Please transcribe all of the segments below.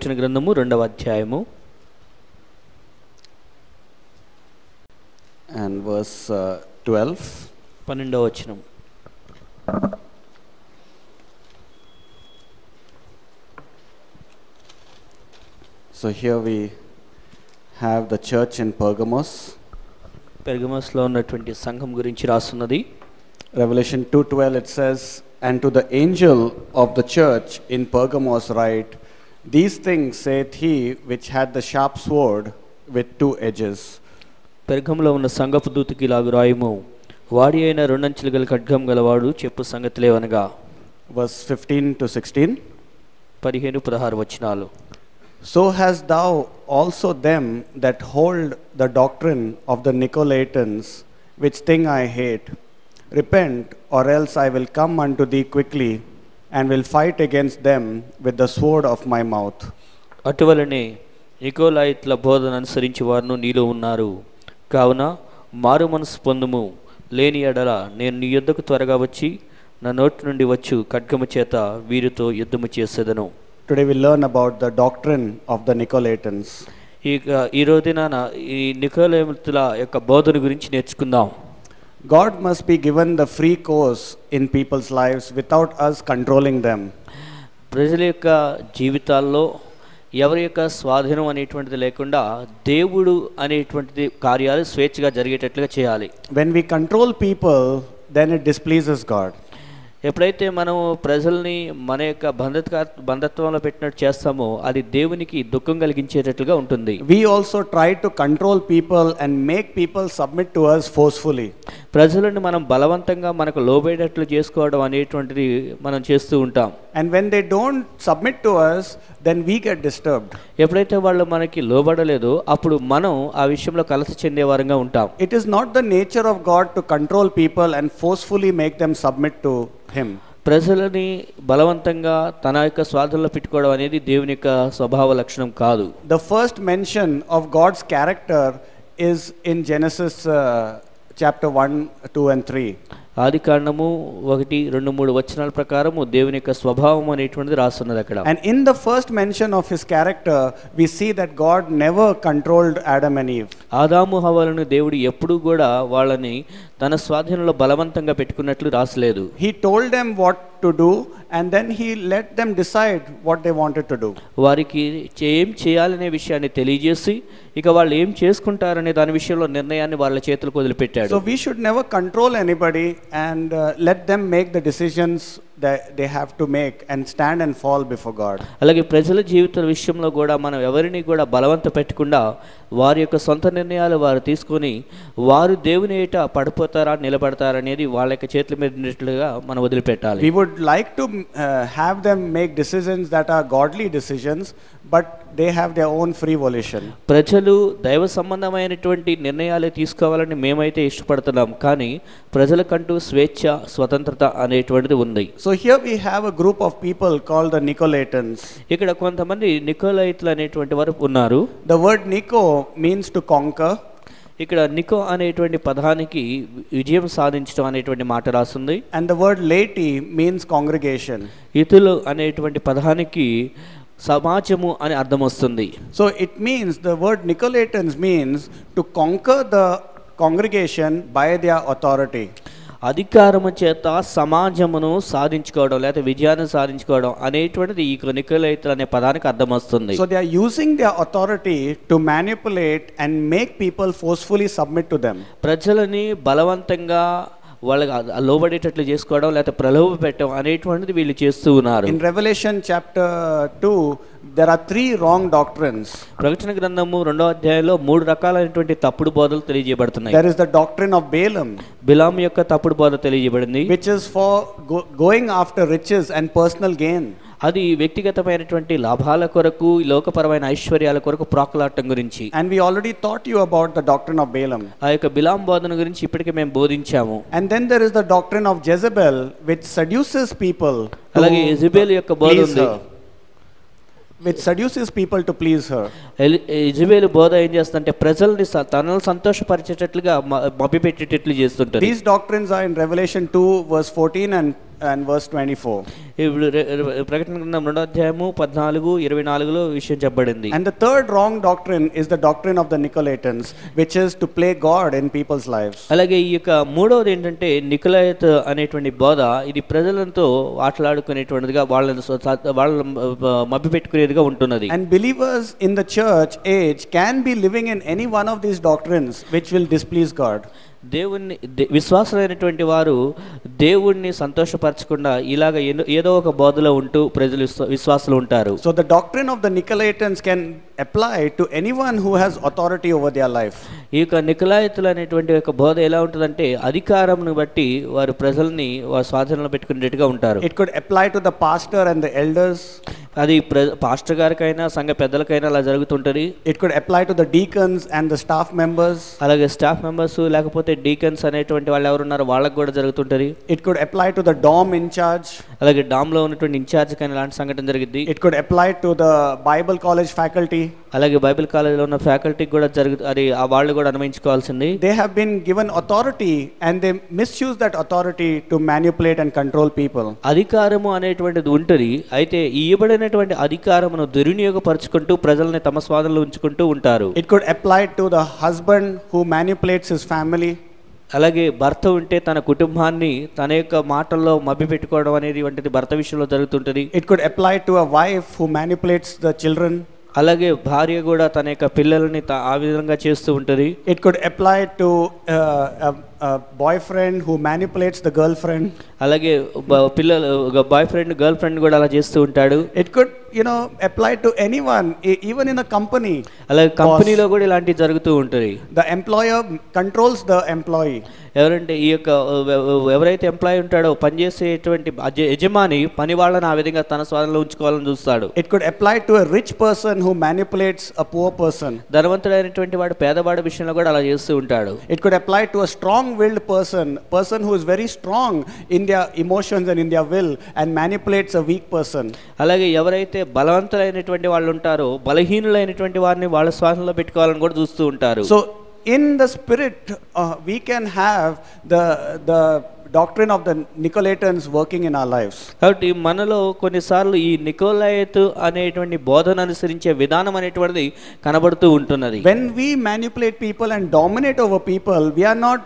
ప్రకటన గ్రంథము 2వ అధ్యాయము and verse 12. 12వ వచనం. So here we have the church in Pergamos. పెర్గమస్లో ఉన్నటువంటి సంఘం గురించి రాస్తున్నది. Revelation 2:12 it says, "And to the angel of the church in Pergamos write, These things saith he which had the sharp sword with two edges." పెర్గములో ఉన్న సంఘపు దూతకి ఇలాగు రాయుము, వాడి అయిన రెండంచులు గల ఖడ్గం గలవాడు చెప్పు సంగతులేవనగా. Verse 15 to 16. 15-16 వచనాలు. So hast thou also them that hold the doctrine of the Nicolaitans, which thing I hate. Repent, or else I will come unto thee quickly, and will fight against them with the sword of my mouth. అటువలనే నికోలాయిట్ల బోధన అనుసరించి వారు నీలో ఉన్నారు. కావున మారు మనసు పొందుము, లేని ఎడల నేను నీ యుద్ధకు త్వరగా వచ్చి నా నోటి నుండి వచ్చు ఖడ్గము చేత వీరితో యుద్ధము చేసేదను. Today we learn about the doctrine of the Nicolaitans. ఈ రోజున ఈ నికోలాయితుల యొక్క బోధన గురించి నేర్చుకుందాం. God must be given the free course in people's lives without us controlling them. ప్రజల యొక్క జీవితాల్లో ఎవరి యొక్క స్వాధీనం అనేటువంటిది లేకుండా దేవుడు అనేటువంటిది కార్యాలు స్వేచ్ఛగా జరిగేటట్లుగా చేయాలి. When we control people, then it displeases God. ఎప్పుడైతే మనం ప్రజల్ని మన యొక్క బంధత్వంలో పెట్టినట్టు చేస్తామో అది దేవునికి దుఃఖం కలిగించేటట్లుగా ఉంటుంది. We also try to control people and make people submit to us forcefully. ప్రజలను మనం బలవంతంగా మనకు లోబడేటట్లు చేసుకోవడం అనేటువంటిది మనం చేస్తూ ఉంటాం. And when they don't submit to us, then we get disturbed. ఎప్పుడైతే వాళ్ళు మనకి లోబడలేదో అప్పుడు మనం ఆ విషయంలో కలత చెందే వారంగా ఉంటాం. It is not the nature of God to control people and forcefully make them submit to him. ప్రజలని బలవంతంగా తన యొక్క స్వాధీనంలో పెట్టుకోవడం అనేది దేవుని యొక్క స్వభావ లక్షణం కాదు. The first mention of God's character is in Genesis chapter 1, 2 and 3. ఆది కాండము 1, 2, 3 వచనాల ప్రకారము దేవుని యొక్క స్వభావం అనేటువంటిది రాస్తున్నది అక్కడ. And in the first mention of his character, we see that God never controlled Adam and Eve. ఆదాము హవ్వలను దేవుడు ఎప్పుడూ కూడా వాళ్ళని తన స్వాధీనంలో బలవంతంగా పెట్టుకున్నట్లు రాసలేదు. He told them what to do and then he let them decide what they wanted to do. వారికి ఏం చేయాలనే విషయాన్ని తెలియజేసి ఇక వాళ్ళు ఏం చేసుకుంటారనే దాని విషయంలో నిర్ణయాన్ని వాళ్ళ చేతులకు వదిలిపెట్టాడు. So we should never control anybody and let them make the decisions that they have to make and stand and fall before God. అలాగే ప్రజల జీవిత విషయంలో కూడా మనం ఎవరిని కూడా బలవంత పెట్టకుండా వారి యొక్క సొంత నిర్ణయాలు వారు తీసుకొని వారు దేవుని ఎదుట పడిపోతారా నిలబడతారా అనేది వాళ్ళ యొక్క చేతుల మీద ఉన్నట్లుగా మనం వదిలిపెట్టాలి. We would like to have them make decisions that are godly decisions, but they have their own free volition. ప్రజలు దైవ సంబంధమైనటువంటి నిర్ణయాలు తీసుకోవాలని మేమైతే ఇష్టపడుతున్నాం, కానీ ప్రజలకంటూ స్వేచ్ఛ స్వతంత్రత అనేటువంటిది ఉంది. So here we have a group of people called the Nicolaitans. ఇక్కడ కొంతమంది నికోలాయితులు అనేటువంటి వారు ఉన్నారు. The word Nico means to conquer. ఇక్కడ నికో అనేటువంటి పదానికి విజయం సాధించడం అనేటువంటి మాట రాస్తుంది. And the word laity means congregation. ఇతులు అనేటువంటి పదానికి సమాజము అని అర్థం వస్తుంది. So it means the word Nicolaitans means to conquer the congregation by their authority. అధికారము చేత సమాజమును సాధించుకోవడం లేదా విజయాన్ని సాధించుకోవడం అనేటువంటిది ఈ నికోలాయితులు అనే పదానికి అర్థం వస్తుంది. So they are using their authority to manipulate and make people forcefully submit to them. ప్రజలని బలవంతంగా వాళ్ళకి లోబడేటట్లు చేసుకోవడం లేదా ప్రలోభ పెట్టడం అనేటువంటిది వీళ్ళు చేస్తూ ఉన్నారు. In Revelation chapter 2 there are 3 wrong doctrines. ప్రకటన గ్రంథము 2వ అధ్యాయంలో 3 రకాలైనటువంటి తప్పుడు బోధలు తెలియజేయబడుతున్నాయి. There is the doctrine of Balaam, బిలాము యొక్క తప్పుడు బోధ తెలియజేయబడింది, which is for going after riches and personal gain. అది వ్యక్తిగతమైనటువంటి లాభాల కొరకు లోకపరమైన ఐశ్వర్యాల కొరకు ప్రాకులాడటం గురించి. And we already taught you about the doctrine of Balaam. ఆ యొక్క బిలాం బోధన గురించి ఇప్పటికే మేము బోధించాము. And then there is the doctrine of Jezebel, which seduces people. అలాగే యెజబెల్ యొక్క బోధ ఉంది, which seduces people to please her. Jezebel బోధ ఏం చేస్తుందంటే ప్రజల్ని తనను సంతోషపరిచేటట్లుగా మభ్యపెట్టేటట్లు చేస్తుంటారు. These doctrines are in Revelation 2 verse 14 and and verse 24. ఇప్పుడు ప్రకటన గ్రంథం 2వ అధ్యాయము 14:24లో విషయం చెప్పబడింది. And the third wrong doctrine is the doctrine of the Nicolaitans, which is to play God in people's lives. అలాగే ఈ యొక్క మూడవది ఏంటంటే నికోలాయిత్ అనేటువంటి బోధ, ఇది ప్రజలతో ఆటలాడుకునేటువంటిదిగా వాళ్ళని మభ్యపెట్టుకునేదిగా ఉంటున్నది. And believers in the church age can be living in any one of these doctrines which will displease God. దేవుణ్ణి విశ్వాసులైనటువంటి వారు దేవుణ్ణి సంతోషపరచకుండా ఇలాగ ఏదో ఒక బోధలో ఉంటూ ప్రజలు విశ్వాసులు ఉంటారు. So the doctrine of the Nicolaitans can apply to anyone who has authority over their life. ఈ యొక్క నికోలాయితులు అనేటువంటి ఒక బోధ ఎలా ఉంటుందంటే అధికారంను బట్టి వారు ప్రజల్ని వారి స్వాధీనంలో పెట్టుకునేట్టుగా ఉంటారు. It could apply to the pastor and the elders. అది పాస్టర్ గారికైనా సంఘ పెద్దలకైనా అలా జరుగుతుంటది. It could apply to the deacons and the staff members. అలాగే స్టాఫ్ మెంబర్స్ లేకపోతే డీకన్స్ అనేటువంటి వాళ్ళు ఎవరున్నారో వాళ్ళకి కూడా జరుగుతుంటది. It could apply to the dorm in charge. అలాగే డామ్ లో ఉన్నటువంటి ఇన్ఛార్జ్ కైనా ఇలాంటి సంఘటన జరిగింది. It could apply to the Bible college faculty. అలాగే బైబిల్ కాలేజీలో ఉన్న ఫ్యాకల్టీకి కూడా అది వాళ్ళు కూడా అన్వయించుకోవాల్సింది. They have been given authority and they misuse that authority to manipulate and control people. అధికారము అనేటువంటిది ఉంటుంది. అయితే ఇవ్వబడినటువంటి అధికారమును దుర్వినియోగపరుచుకుంటూ ప్రజల్ని తమ స్వాధీనంలో ఉంచుకుంటూ ఉంటారు. It could apply to the husband who manipulates his family. అలాగే భర్త ఉంటే తన కుటుంబాన్ని తన యొక్క మాటల్లో మభ్యపెట్టుకోవడం అనేది వంటిది భర్త విషయంలో జరుగుతుంటది. It could apply to a wife who manipulates the children. అలాగే భార్య కూడా తన యొక్క పిల్లల్ని ఆ విధంగా చేస్తూ ఉంటుంది. It could apply to a boyfriend who manipulates the girlfriend. అలాగే పిల్లలు బాయ్ ఫ్రెండ్ గర్ల్ ఫ్రెండ్ కూడా అలా చేస్తూ ఉంటాడు. It could apply to anyone, even in a company. అలాగే కంపెనీలో కూడా ఇలాంటివి జరుగుతూ ఉంటాయి. The employer controls the employee. ఎవరంటే ఈ యొక్క ఎవరైతే ఎంప్లాయీ ఉంటాడో పనిచేసేటువంటి యజమాని పని వాళ్ళని ఆ విధంగా తన స్వాధీనంలో ఉంచుకోవాలని చూస్తాడు. It could apply to a rich person who manipulates a poor person. ధనవంతుడైనటువంటి వాడు పేదవాడి విషయంలో కూడా అలా చేస్తూ ఉంటాడు. It could apply to a strong-willed person who is very strong in their emotions and in their will and manipulates a weak person. అలాగే ఎవరైతే బలవంతులైనటువంటి వాళ్ళు ఉంటారో బలహీనులైనటువంటి వారిని వాళ్ళ స్వాధీనంలో పెట్టుకోవాలని కూడా చూస్తూ ఉంటారు. So in the spirit we can have the doctrine of the Nicolaitans working in our lives. కాబట్టి మనలో కొన్నిసార్లు ఈ నికోలాయితు అనేటువంటి బోధన అనుసరించే విధానం అనేటువంటిది కనబడుతూ ఉంటున్నది. When we manipulate people and dominate over people, we are not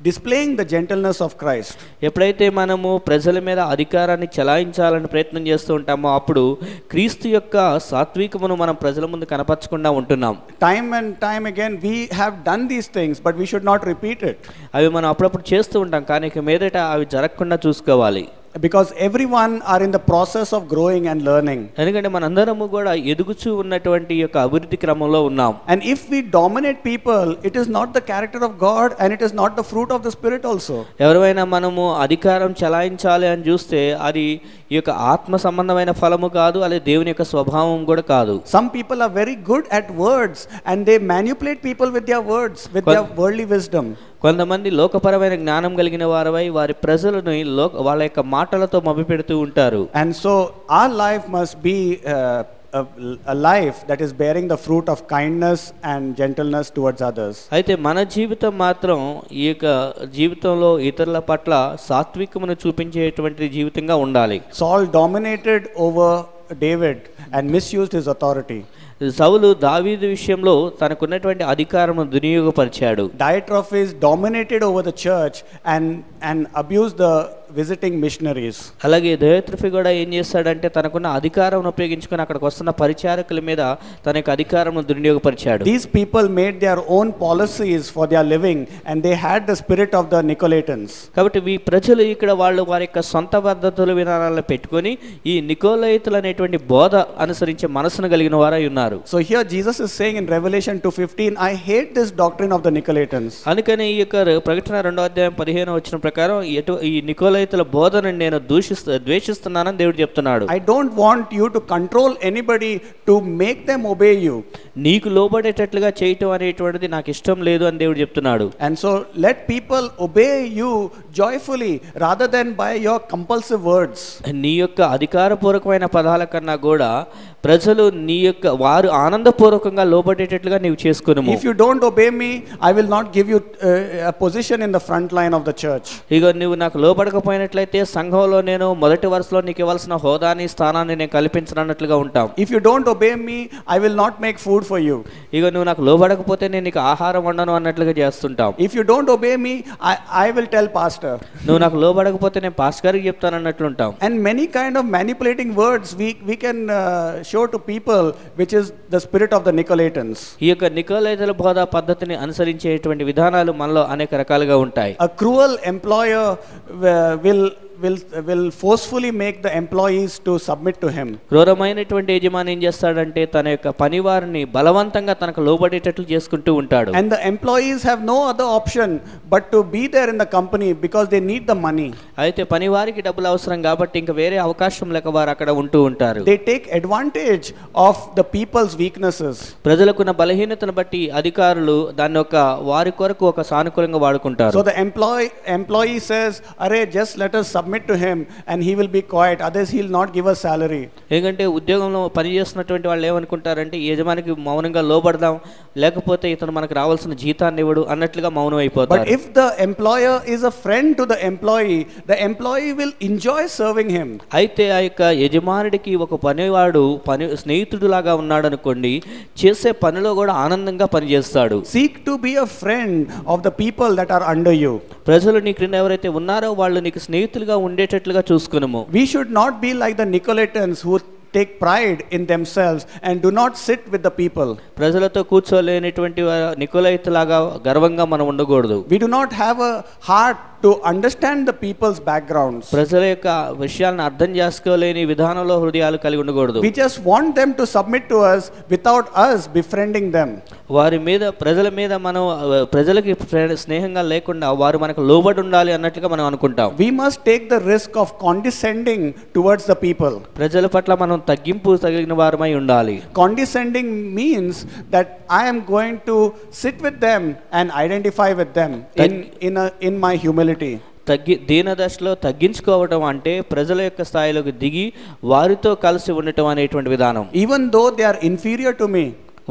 displaying the gentleness of Christ. ఎప్పుడైతే మనము ప్రజల మీద అధికారాన్ని చలాయించాలని ప్రయత్నం చేస్తూ ఉంటామో అప్పుడు క్రీస్తు యొక్క సాత్వికమును మనం ప్రజల ముందు కనపరచకుండా ఉంటున్నాం. Time and time again we have done these things, but we should not repeat it. అవి మనం అప్పుడప్పుడు చేస్తూ ఉంటాం, కానీ ఇక మీదట అవి జరగకుండా చూసుకోవాలి. Because everyone are in the process of growing and learning. ఎందుకంటే మనందరము కూడా ఎదుగుచూ ఉన్నటువంటి యొక్క అభివృద్ధి క్రమంలో ఉన్నాం. And if we dominate people, it is not the character of God and it is not the fruit of the Spirit also. ఎవరైనా మనము అధికారం చలాయించాలి అని చూస్తే అది ఈ యొక్క ఆత్మ సంబంధమైన ఫలము కాదు, అది దేవుని యొక్క స్వభావం కూడా కాదు. Some people are very good at words and they manipulate people with their words, with their worldly wisdom. కొంతమంది లోకపరమైన జ్ఞానం కలిగిన వారై వారి ప్రజలను వాళ్ళ యొక్క మాటలతో మభ్యపెడుతూ ఉంటారు. And so our life must be a life that is bearing the fruit of kindness and gentleness towards others. అయితే మన జీవితం మాత్రం ఈ యొక్క జీవితంలో ఇతరుల పట్ల సాత్వికమును చూపించేటువంటి జీవితంగా ఉండాలి. Saul dominated over David and misused his authority. సౌలు దావీదు విషయంలో తనకున్నటువంటి అధికారమును దుర్వినియోగపరిచాడు. Diotrephes dominated over the church and abused the visiting missionaries. అలాగే దయోత్రఫీ కూడా ఏం చేస్తాడంటే తనకున్న అధికారం ఉపయోగించుకొని అక్కడికి వస్తున్న పరిచారకుల మీద తన యొక్క అధికారం దుర్వినియోగపరిచాడు. These people made their own policies for their living and they had the spirit of the Nicolaitans. కాబట్టి ఈ ప్రజలు ఇక్కడ వాళ్ళు వారి యొక్క సొంత పద్ధతుల విధానాలను పెట్టుకొని ఈ నికోలాయితులు అనేటువంటి బోధ అనుసరించే మనసును కలిగిన వారై ఉన్నారు. So here Jesus is saying in Revelation 2:15, I hate this doctrine of the Nicolaitans. అందుకని ఈ యొక్క ప్రకటన 2వ అధ్యాయం 15వ వచనం ప్రకారం ఈ నికోలాయితుల బోధనను నేను ద్వేషిస్తున్నానని దేవుడు చెప్తున్నాడు. I don't want you to control anybody to make them obey you. నీకు లోబడేటట్లుగా చేయటం అనేటువంటిది నాకు ఇష్టం లేదు అని దేవుడు చెప్తున్నాడు. And so let people obey you joyfully rather than by your compulsive words. నీ యొక్క అధికారపూర్వకమైన పదాల కన్నా కూడా ప్రజలు నీ యొక్క వారు ఆనందపూర్వకంగా లోబడేటట్లుగా నీవు చేసుకొనుము. If you don't obey me, I will not give you a position in the front line of the church. ఇగో నువ్వు నాకు లోబడకపోయినట్లయితే సంఘంలో నేను మొదటి వరుసలో నీకు ఇవ్వాల్సిన హోదాని స్థానాన్ని నేను కల్పించనన్నట్లుగా ఉంటాం. If you don't obey me, I will not make food for you. ఇగో నువ్వు నాకు లోబడకపోతే నేను నీకు ఆహారం వండను అన్నట్లుగా చేస్తుంటాం. If you don't obey me, I will tell pastor. నువ్వు నాకు లోబడకపోతే నేను పాస్టర్ గారికి చెప్తాను అన్నట్లుంటాం. And many kind of manipulating words we can show to people, which is the spirit of the Nicolaitans. ఈ యొక్క నికోలైతుల బోధ పద్ధతిని అనుసరించేటువంటి విధానాలు మనలో అనేక రకాలుగా ఉంటాయి. A cruel employer will forcefully make the employees to submit to him. క్రూరమైనటువంటి యజమాని ఏం చేస్తాడంటే తన యొక్క పనివారిని బలవంతంగా తనకు లోబడేటట్లు చేసుకుంటూ ఉంటాడు. And the employees have no other option but to be there in the company because they need the money. అయితే పనివారికి డబ్బులు అవసరం కాబట్టి ఇంకా వేరే అవకాశం లేక వారు అక్కడ ఉంటూ ఉంటారు. They take advantage of the people's weaknesses. ప్రజలకున్న బలహీనతను బట్టి అధికారులు దాన్ని ఒక వారి కొరకు ఒక సానుకూలంగా వాడుకుంటారు. So the employee says, "Arey, just let us submit to him and he will be quiet, others he will not give us salary." ఎందుకంటే ఉద్యోగంలో పనిచేస్తున్నటువంటి వాళ్ళు ఏమనుకుంటారంటే యజమానికి మౌనంగా లోబడదాం, లేకపోతే ఇతను మనకు రావాల్సిన జీతాన్ని ఇవ్వడు అన్నట్లుగా మౌనం అయిపోతారు. But if the employer is a friend to the employee will enjoy serving him. అయితే ఆ యొక్క యజమానుడికి ఒక పనివాడు స్నేహితుడు లాగా ఉన్నాడు అనుకోండి, చేసే పనిలో కూడా ఆనందంగా పనిచేస్తాడు. Seek to be a friend of the people that are under you. ప్రజలు నీ క్రింద ఎవరైతే ఉన్నారో వాళ్ళు నీకు స్నేహితులుగా ఉండేటట్లుగా చూసుకునుము. We should not be like the Nicolaitans who take pride in themselves and do not sit with the people. ప్రజలతో కూర్చోలేనటువంటి నికోలైతులాగా గర్వంగా మనం ఉండకూడదు. We do not have a heart to understand the people's backgrounds. ప్రజల యొక్క విషయాలను అర్థం చేసుకోలేని విధానంలో హృదయాలు కలిగి ఉండకూడదు. We just want them to submit to us without us befriending them. వారి మీద ప్రజల మీద మనం ప్రజలకి స్నేహంగా లేకుండా వారు మనకు లోబడి ఉండాలి అన్నట్లుగా మనం అనుకుంటాం. We must take the risk of condescending towards the people. ప్రజల పట్ల మనం తగ్గింపు తగిలిన వారమై ఉండాలి. Condescending means that I am going to sit with them and identify with them in my humility. దీన దశలో తగ్గించుకోవడం అంటే ప్రజల యొక్క స్థాయిలోకి దిగి వారితో కలిసి ఉండటం అనేటువంటి విధానం. Even though they are inferior to me,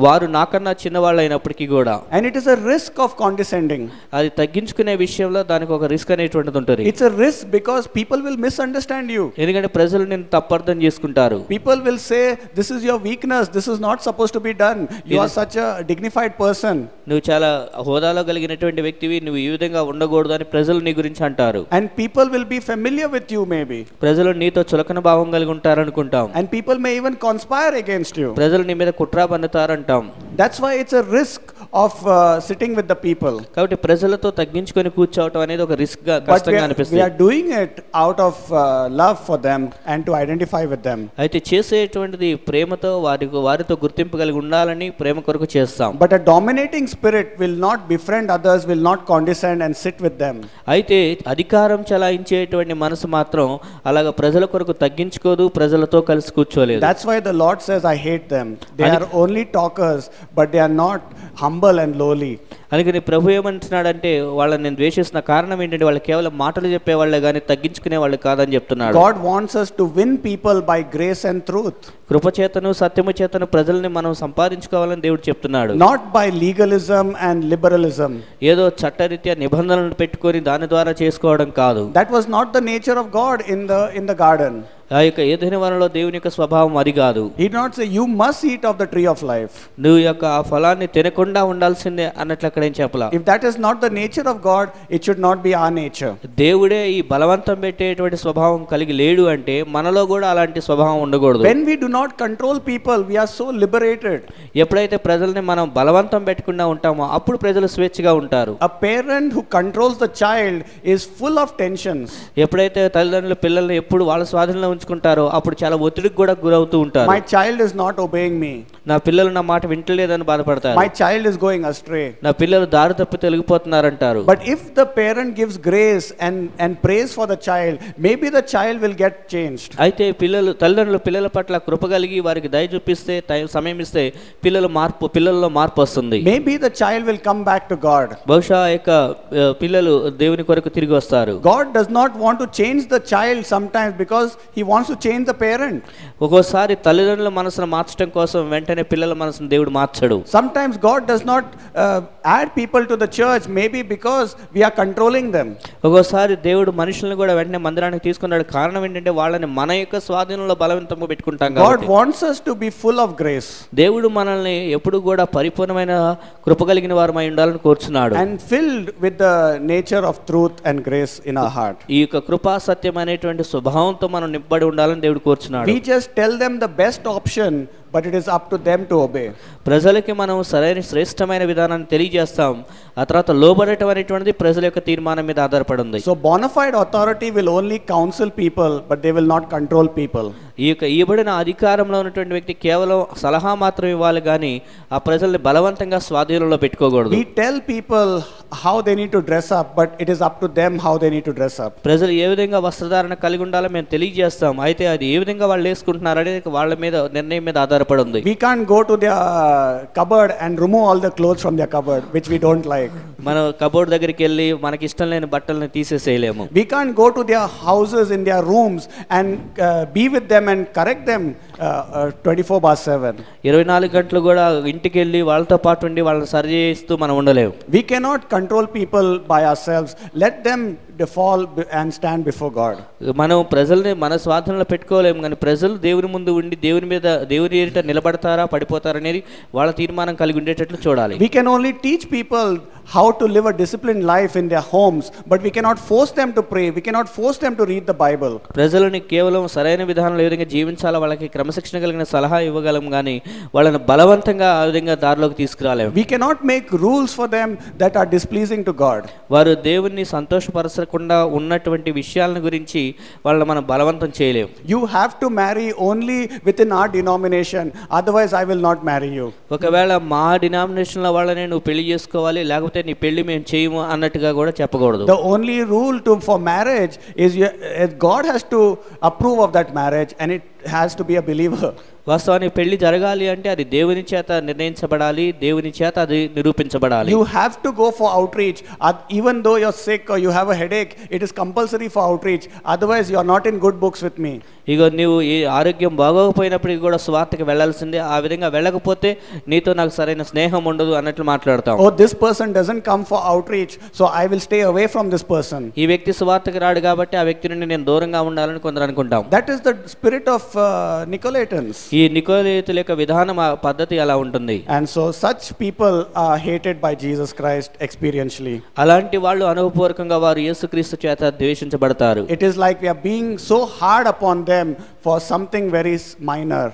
వారు నాకన్నా చిన్నవాళ్ళు అయినప్పటికీ కూడా. And it is a risk of condescending. అది తగ్గించుకునే విషయంలో దానికి ఒక రిస్క్ అనేటువంటిది ఉంటుంది. It's a risk because people will misunderstand you. ఎందుకంటే ప్రజలు నిన్ను తప్పర్థం చేసుకుంటారు. People will say, this is your weakness, this is not supposed to be done, you are such a dignified person. నువ్వు చాలా హోదాలో కలిగినటువంటి వ్యక్తివి, నువ్వు ఈ విధంగా ఉండకూడదు అని ప్రజలు నీ గురించి అంటారు. And people will be familiar with you maybe. ప్రజలు నీతో చులకన భావం కలిగి ఉంటారు అనుకుంటాం. And people may even conspire against you. ప్రజలు నీ మీద కుట్ర పన్నుతారు. That's why it's a risk of sitting with the people. కాబట్టి ప్రజలతో తగ్గించుకొని కూర్చోవడం అనేది ఒక రిస్క్ గా కష్టంగా అనిపిస్తుంది. We are doing it out of love for them and to identify with them. అయితే చేసేటువంటిది ప్రేమతో వారితో గుర్తింపు కలిగి ఉండాలని ప్రేమ కొరకు చేస్తాం. But a dominating spirit will not befriend others, will not condescend and sit with them. అయితే అధికారం చలాయించేటువంటి మనసు మాత్రం అలాగా ప్రజల కొరకు తగ్గించుకోదు, ప్రజలతో కలిసి కూర్చోలేదు. That's why the Lord says, I hate them. They are only talkers, but they are not humble and lowly. అందుకని ప్రభు ఏమంటున్నాడంటే వాళ్ళని నేను ద్వేషిస్తున్న కారణం ఏంటంటే వాళ్ళు కేవలం మాటలు చెప్పేవాళ్ళే కానీ తగ్గించుకునే వాళ్ళు కాదని చెప్తున్నాడు. God wants us to win people by grace and truth. కృపచేతను సత్యము చేతను ప్రజల్ని మనం సంపాదించుకోవాలని దేవుడు చెప్తున్నాడు. Not by legalism and liberalism. ఏదో చట్టరీత్యా నిబంధనలను పెట్టుకొని దాని ద్వారా చేసుకోవడం కాదు. That was not the nature of God in the garden. ఆ యొక్క ఏదైనా వనంలో దేవుని యొక్క స్వభావం అది కాదు. He did not say you must eat of the tree of life. నువ్వు యొక్క ఆ ఫలాన్ని తినకుండా ఉండాల్సిందే అన్నట్లు అక్కడ ఏం చెప్పలా. If that is not the nature of God, it should not be our nature. దేవుడే ఈ బలవంతం పెట్టేటువంటి స్వభావం కలిగి లేడు అంటే మనలో కూడా అలాంటి స్వభావం ఉండకూడదు. When we do not control people, we are so liberated. ఎప్పుడైతే ప్రజల్ని మనం బలవంతం పెట్టకుండా ఉంటామో అప్పుడు ప్రజలు స్వేచ్ఛగా ఉంటారు. A parent who controls the child is full of tensions. ఎప్పుడైతే తల్లిదండ్రులు పిల్లల్ని ఎప్పుడు వాళ్ళ స్వాధీనంలో ఉంచుకుంటారో అప్పుడు చాలా ఒత్తిడికి కూడా గురవుతూ ఉంటారు. My child is not obeying me. నా పిల్లలు నా మాట వింటలేదని బాధపడతారు. My child is going astray. నా పిల్లలు దారి తప్పి తొలగిపోతున్నారంటారు. But if the parent gives grace and prays for the child, maybe the child will get changed. అయితే తల్లిదండ్రులు పిల్లల పట్ల కృప కలిగి వారికి దయ చూపిస్తే సమయం ఇస్తే పిల్లల్లో మార్పు వస్తుంది. Maybe the child will come back to God. బహుశా యొక్క పిల్లలు దేవుని కొరకు తిరిగి వస్తారు. God does not want to change the child sometimes because he wants to change the parent. ఒక్కోసారి తల్లిదండ్రుల మనసును మార్చడం కోసం వెంటనే పిల్లల మనసును దేవుడు మార్చడు. Sometimes God does not add people to the church, maybe because we are controlling them. ఒక్కోసారి దేవుడు మనుషులను కూడా వెంటనే మందిరానికి తీసుకున్నాడు. కారణం ఏంటంటే వాళ్ళని మన యొక్క స్వాధీనంలో బలవంతంగా పెట్టుకుంటాం God కాబట్టి. wants us to be full of grace. దేవుడు మనల్ని ఎప్పుడు కూడా పరిపూర్ణమైన కృప కలిగిన వారమై ఉండాలని కోరుచున్నాడు. And filled with the nature of truth and grace in our heart. ఈ యొక్క కృపా సత్యం అనేటువంటి స్వభావంతో మనం నింపబడి ఉండాలని దేవుడు కోరుచున్నాడు. We just tell them the best option, but it is up to them to obey. ప్రజలకి మనం సరైన శ్రేష్టమైన విధానాన్ని తెలియజేస్తాం. ఆ తర్వాత లోబడటం అనేటువంటిది ప్రజల యొక్క తీర్మానం మీద ఆధారపడి ఉంది. So bona fide authority will only counsel people, but they will not control people. ఈ యొక్క ఇవ్వబడిన అధికారంలో ఉన్నటువంటి వ్యక్తి కేవలం సలహా మాత్రం ఇవ్వాలి కానీ ఆ ప్రజల్ని బలవంతంగా స్వాధీనంలో పెట్టుకోకూడదు. We tell people how they need to dress up, but it is up to them how they need to dress up. ప్రజలు ఏ విధంగా వస్త్రధారణ కలిగి ఉండాలో మేము తెలియజేస్తాం. అయితే అది ఏ విధంగా వాళ్ళు వేసుకుంటున్నారు అనేది వాళ్ళ మీద నిర్ణయం మీద ఆధారపడి ఉంది. We can't go to their cupboard and remove all the clothes from their cupboard which we don't like. మనం కబోర్డ్ దగ్గరికి వెళ్ళి మనకి ఇష్టం లేని బట్టలను తీసేసేయలేము. We can't go to their houses in their rooms and be with them and correct them 24/7. 24 గంటలు కూడా ఇంటికి వెళ్ళి వాళ్ళతో పాటు ఉండి వాళ్ళని సరి చేస్తూ మనం ఉండలేము. We cannot control people by ourselves. Let them fall and stand before God. మనం ప్రజల్ని మన స్వాధీనంలో పెట్టుకోలేము కానీ ప్రజలు దేవుని ముందు ఉండి దేవుని ఎదుట నిలబడతారా పడిపోతారా అనేది వాళ్ళ తీర్మానం కలిగి ఉండేటట్లు చూడాలి. We can only teach people how to live a disciplined life in their homes, but we cannot force them to pray. We cannot force them to read the Bible. ప్రజలని కేవలం సరైన విధానంలో ఏ విధంగా జీవించాలో వాళ్ళకి క్రమశిక్షణ కలిగిన సలహా ఇవ్వగలం కానీ వాళ్ళని బలవంతంగా ఆ విధంగా దారిలోకి తీసుకురాలేము. We cannot make rules for them that are displeasing to God. వారు దేవుణ్ణి సంతోషపరచకుండా ఉన్నటువంటి విషయాలను గురించి వాళ్ళని మనం బలవంతం చేయలేము. You have to marry only within our denomination, otherwise I will not marry you. ఒకవేళ మా డినామినేషన్ల వాళ్ళనే నువ్వు పెళ్లి చేసుకోవాలి లేకపోతే నీ పెళ్లి మేము చేయము అన్నట్టుగా కూడా చెప్పకూడదు. The only rule for marriage is God has to approve of that marriage and it has to be a believer. వాస్తవానికి పెళ్లి జరగాలి అంటే అది దేవుని చేత నిర్ణయించబడాలి, దేవుని చేత అది నిరూపించబడాలి. You have to go for outreach. Even though you're sick or you have a headache, it is compulsory for outreach. Otherwise you are not in good books with me. ఇగో నీవు ఈ ఆరోగ్యం బాగోకపోయినప్పటికీ కూడా సువార్తకి వెళ్ళాల్సిందే. ఆ విధంగా వెళ్ళకపోతే నీతో నాకు సరైన స్నేహం ఉండదు అన్నట్లు మాట్లాడతాం. Oh, this person doesn't come for outreach, so I will stay away from this person. ఈ వ్యక్తి సువార్తకి రాడు కాబట్టి ఆ వ్యక్తి నుండి నేను దూరంగా ఉండాలని కొందరు అనుకుంటాం. That is the spirit of Nicolaitans. ఈ నికోలేతుల యొక్క విధానం ఆ పద్ధతి అలా ఉంటుంది. And so such people are hated by Jesus Christ experientially. అలాంటి వాళ్ళు అనుభవపూర్వకంగా వారు యేసుక్రీస్తు చేత ద్వేషించబడతారు. It is like we are being so hard upon them for something very minor.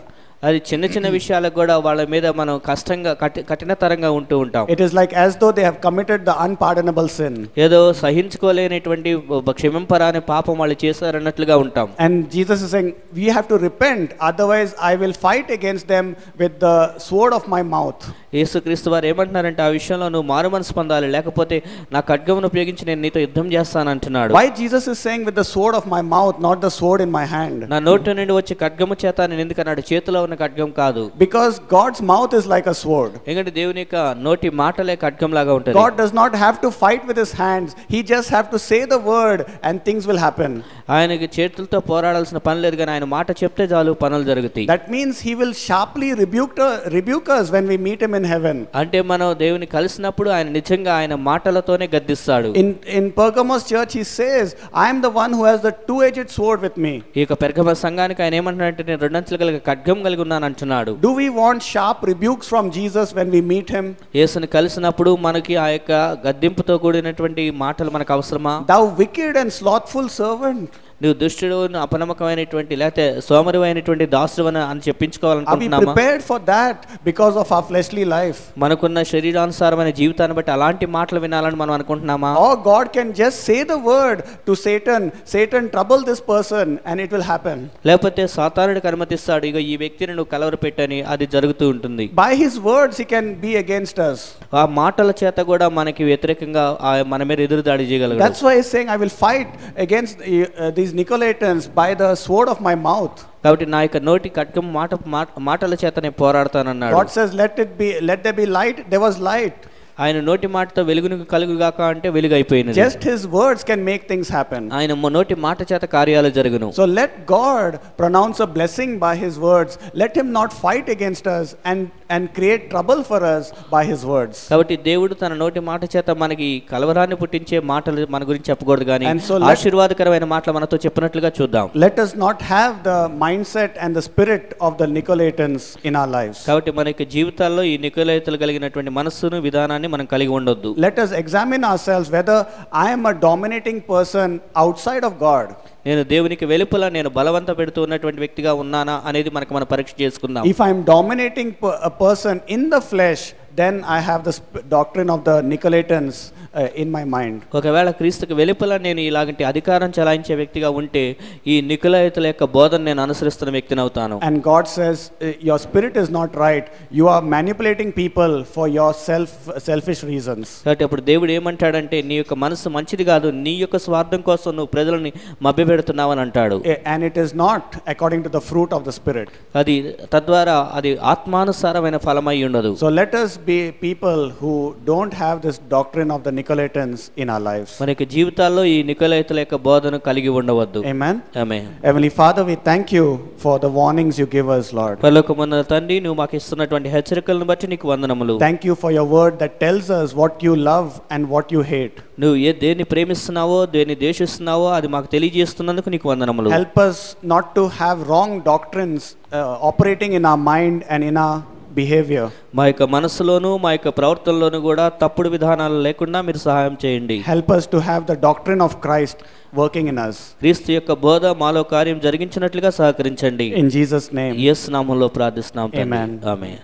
అది చిన్న చిన్న విషయాలకు కూడా వాళ్ళ మీద మనం కష్టంగా కఠినతరంగా ఉంటూ ఉంటాం. It is like as though they have committed the unpardonable sin. ఏదో సహించుకోలేనటువంటి క్షమింపరాని పాపం వాళ్ళు చేశారన్నట్లుగా ఉంటాం. And Jesus is saying we have to repent, otherwise I will fight against them with the sword of my mouth. యేసుక్రీస్తు వారు ఏమంటున్నారంటే ఆ విషయంలో నువ్వు మారుమనసు పొందాలి లేకపోతే నా ఖడ్గమును ఉపయోగించి నేను నీతో యుద్ధం చేస్తాను అంటున్నాడు. Why Jesus is saying with the sword of my mouth, not the sword in my hand? నా నోటి నుండి వచ్చే ఖడ్గము చేత నేను ఎందుకన్నాడు, చేతిలో ఉన్న ఖడ్గం కాదు. Because God's mouth is like a sword. ఎందుకంటే దేవుని యొక్క నోటి మాటలే ఖడ్గం లాగా ఉంటుంది. God does not have to fight with his hands. He just have to say the word and things will happen. ఆయనకి చేతులతో పోరాడాల్సిన పని లేదు కానీ ఆయన మాట చెప్తే చాలు పనులు జరుగుతాయి. That means he will sharply rebuke us when we meet him in heaven. అంటే మనం దేవుని కలిసినప్పుడు ఆయన నిజంగా ఆయన మాటలతోనే గద్దిస్తాడు. In Pergamos church he says, I am the one who has the two-edged sword with me. ఈ యొక్క పెర్గమ సంఘానికి ఆయన ఏమంటున్నాడంటే నేను రెండంచులు కలిగిన ఖడ్గం కలిగి ఉన్నాను అంటున్నాడు. Do we want sharp rebukes from Jesus when we meet him? యేసుని కలిసినప్పుడు మనకి ఆ యొక్క గద్దింపుతో కూడినటువంటి మాటలు మనకు అవసరమా? Thou wicked and slothful servant. నువ్వు దుష్టుడు అపనమ్మకమైనటువంటి లేకపోతే సోమరివైనటువంటి దాసుడు అని చెప్పించుకోవాలనుకుంటున్నామా? Are we prepared for that because of our fleshly life? మనకున్న శరీరానుసారమైన జీవితాన్ని బట్టి అలాంటి మాటలు వినాలని మనం అనుకుంటున్నామా? Or God can just say the word to Satan trouble this person and it will happen. లేకపోతే సాతానుడికి అనుమతిస్తాడు, ఇగో ఈ వ్యక్తిని నువ్వు కలవరపెట్టని, అది జరుగుతూ ఉంటుంది. By his words he can be against us. ఆ మాటల చేత కూడా మనకి వ్యతిరేకంగా మన మీద ఎదురుదాడి చేయగలడు. That's why he's saying I will fight against these Nicolaitans by the sword of my mouth. కాబట్టి నా యొక్క నోటి ఖడ్గం మాటల చేత నేను పోరాడతానన్నాడు. God says let there be light, there was light. ఆయన నోటి మాటతో వెలుగును కలుగుగాక అంటే వెలుగు అయిపోయినది. Just his words can make things happen. ఆయన నోటి మాట చేత కార్యాలు జరుగును. So let God pronounce a blessing by his words. Let him not fight against us and create trouble for us by his words. కాబట్టి దేవుడు తన నోటి మాట చేత మనకి కలవరాన్ని పుట్టించే మాటలు మన గురించి చెప్పకూడదు కానీ ఆశీర్వాదకరమైన మాటలు మనతో చెప్పినట్లుగా చూద్దాం. Let us not have the mindset and the spirit of the Nicolaitans in our lives. కాబట్టి మన యొక్క జీవితాల్లో ఈ నికోలైతులు కలిగినటువంటి మనస్సును విధానాన్ని మనం కలిగి ఉండొద్దు. Let us examine ourselves whether I am a dominating person outside of God. నేను దేవునికి వెలుపల నేను బలవంత పెడుతూ ఉన్నటువంటి వ్యక్తిగా ఉన్నానా అనేది మనం పరీక్ష చేసుకుందాం. If I am dominating a person in the flesh, then I have the doctrine of the Nicolaitans in my mind. ఒకవేళ క్రీస్తుకు వెలుపల నేను ఇలాంటి అధికారం చలాయించే వ్యక్తిగా ఉంటే ఈ నికోలైతుల యొక్క బోధన నేను అనుసరిస్తున్న వ్యక్తిని అవుతాను. And God says your spirit is not right. You are manipulating people for your selfish reasons. కాబట్టి అప్పుడు దేవుడు ఏమంటాడంటే నీ యొక్క మనసు మంచిది కాదు, నీ యొక్క స్వార్థం కోసం నువ్వు ప్రజలని మభ్యపెడుతున్నావు అని అంటాడు. And it is not according to the fruit of the spirit. అది తద్వారా అది ఆత్మానుసారమైన ఫలమై ఉండదు. So let us be people who don't have this doctrine of the Nicolaitans in our lives. మన యొక్క జీవితాల్లో ఈ నికోలైతుల యొక్క బోధన కలిగి ఉండవద్దు. Amen. Amen. Heavenly Father, we thank you for the warnings you give us, Lord. పరలోకమందున్న తండ్రి, నువ్వు మాకు ఇస్తున్నటువంటి హెచ్చరికలను బట్టి నీకు వందనములు. Thank you for your word that tells us what you love and what you hate. నువ్వు దేన్ని ప్రేమిస్తున్నావో దేన్ని ద్వేషిస్తున్నావో అది మాకు తెలియజేస్తున్నందుకు నీకు వందనములు. Help us not to have wrong doctrines operating in our mind and in our behavior. మా యొక్క మనసులోను మా యొక్క ప్రవర్తనలోను కూడా తప్పుడు విధానాలు లేకుండా మీరు సహాయం చేయండి. Help us to have the doctrine of Christ working in us. క్రీస్తు యొక్క బోధ మాలో కార్యం జరిగించినట్లుగా సహకరించండి. In Jesus' name. యేసు నామములో ప్రార్థిస్తున్నాం తండ్రి. Amen. ఆమేన్.